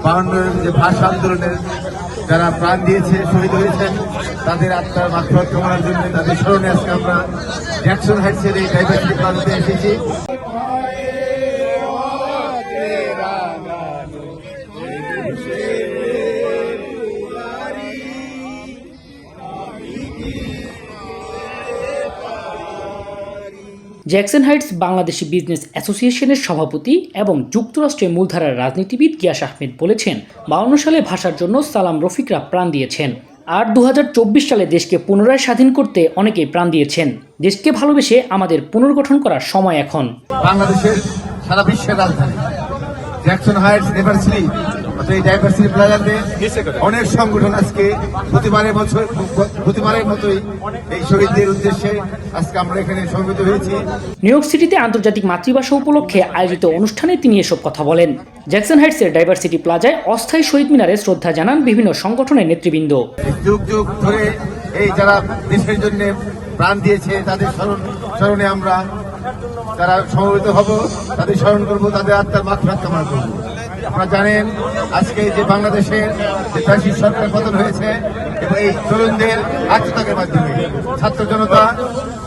52 যে ভাষা আন্দোলনের যারা প্রাণ দিয়েছে, শহীদ হয়েছেন, তাদের আত্মার মাগফিরাত কামনার জন্য তাদের স্মরণে আজকে আমরা জ্যাকসন হাইটসের এই ডাইভার্সিটি প্লাজাতে এসেছি। জ্যাকসন হাইটস বাংলাদেশি বিজনেস অ্যাসোসিয়েশনের সভাপতি এবং যুক্তরাষ্ট্রের মূলধারার রাজনীতিবিদ গিয়াস আহমেদ বলেছেন, 52 সালে ভাষার জন্য সালাম রফিকরা প্রাণ দিয়েছেন, আর 2024 সালে দেশকে পুনরায় স্বাধীন করতে অনেকেই প্রাণ দিয়েছেন। দেশকে ভালোবেসে আমাদের পুনর্গঠন করার সময় এখন। বাংলাদেশের সারা বিশ্বের রাজধানী জ্যাকসন হাইটস ডাইভার্সিটি, এই ডাইভার্সিটি প্লাজাতে অনেক সংগঠন আজকে প্রতিবারের মতোই এই শহীদদের উদ্দেশ্যে আজকে আমরা এখানে সমবেত হয়েছি। নিউ ইয়র্ক সিটিতে আন্তর্জাতিক মাতৃভাষা উপলক্ষে আয়োজিত অনুষ্ঠানে তিনি এসব কথা বলেন। জ্যাকসন হাইটসের ডাইভার্সিটি প্লাজায় অস্থায়ী শহীদ মিনারে শ্রদ্ধা জানান বিভিন্ন সংগঠনের নেতৃবৃন্দ। যুগ যুগ ধরে এই যারা দেশের জন্য প্রাণ দিয়েছে তাদের স্মরণে আমরা যারা সমবেত হব, তাদের স্মরণ করব, তাদের আত্মার মাগফিরাত কামনা করব। আপনারা জানেন আজকে যে বাংলাদেশের যে ফ্যাসিস্ট সরকার পতন হয়েছে এবং এই তরুণদের আত্মত্যাগের মাধ্যমে ছাত্র জনতা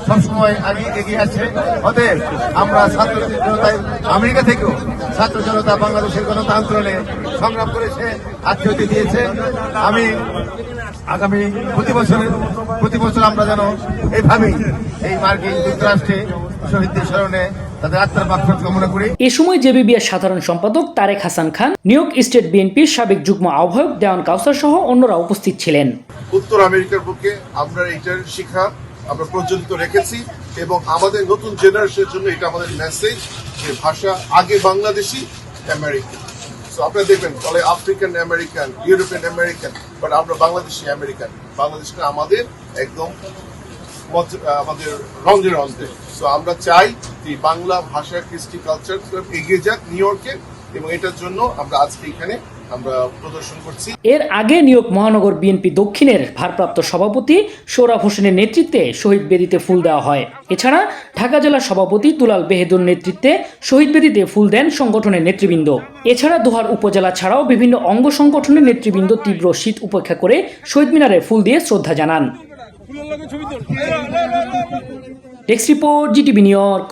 সবসময় আগে এগিয়ে আছে। অতএব আমরা ছাত্র জনতায় আমেরিকা থেকেও ছাত্র জনতা বাংলাদেশের গণতন্ত্র আন্দোলনে সংগ্রাম করেছে, আত্মীয়তা দিয়েছে। আমি আগামী প্রতি বছর আমরা যেন এইভাবেই এই মার্কিন যুক্তরাষ্ট্রে শহীদদের স্মরণে তাদের আত্মার মাগফিরাত কামনা করি। এ সময় জেবিবির সাধারণ সম্পাদক Tarique Hasan Khan, new York state বিএনপির সাবেক যুগ্ম আহ্বায়ক দেওয়ান কাউসার সহ অন্যরা উপস্থিত ছিলেন। উত্তর আমেরিকার বুকে আমরা এটার শিক্ষা আমরা প্রজ্বলিত রেখেছি এবং আমাদের নতুন জেনারেশনের জন্য এটা আমাদের মেসেজ যে ভাষা আগে বাংলাদেশি আমেরিকান। সো আপনারা দেখবেন বলে African American, European American, but আমরা বাংলাদেশি আমেরিকান। বাংলাদেশটা আমাদের একদম আমাদের রঙে রঙে। সো আমরা চাই যে বাংলা ভাষা, কৃষ্টি, কালচার এগিয়ে যাক নিউ ইয়র্কে, এবং এটার জন্য আমরা আজকে এখানে আমরা প্রদর্শন করছি। এর আগে নিউ ইয়র্ক মহানগর বিএনপি দক্ষিণের ভারপ্রাপ্ত সভাপতি সোহরাব হোসেনের নেতৃত্বে শহীদ বেদিতে ফুল দেওয়া হয়। এছাড়া ঢাকা জেলা সভাপতি দুলাল বেহেদুর নেতৃত্বে শহীদ বেদিতে ফুল দেন সংগঠনের নেতৃবৃন্দ। এছাড়া দোহার উপজেলা ছাড়াও বিভিন্ন অঙ্গ সংগঠনের নেতৃবৃন্দ তীব্র শীত উপেক্ষা করে শহীদ মিনারে ফুল দিয়ে শ্রদ্ধা জানান। ডেস্ক রিপোর্ট, জিটিভি নিউ ইয়র্ক।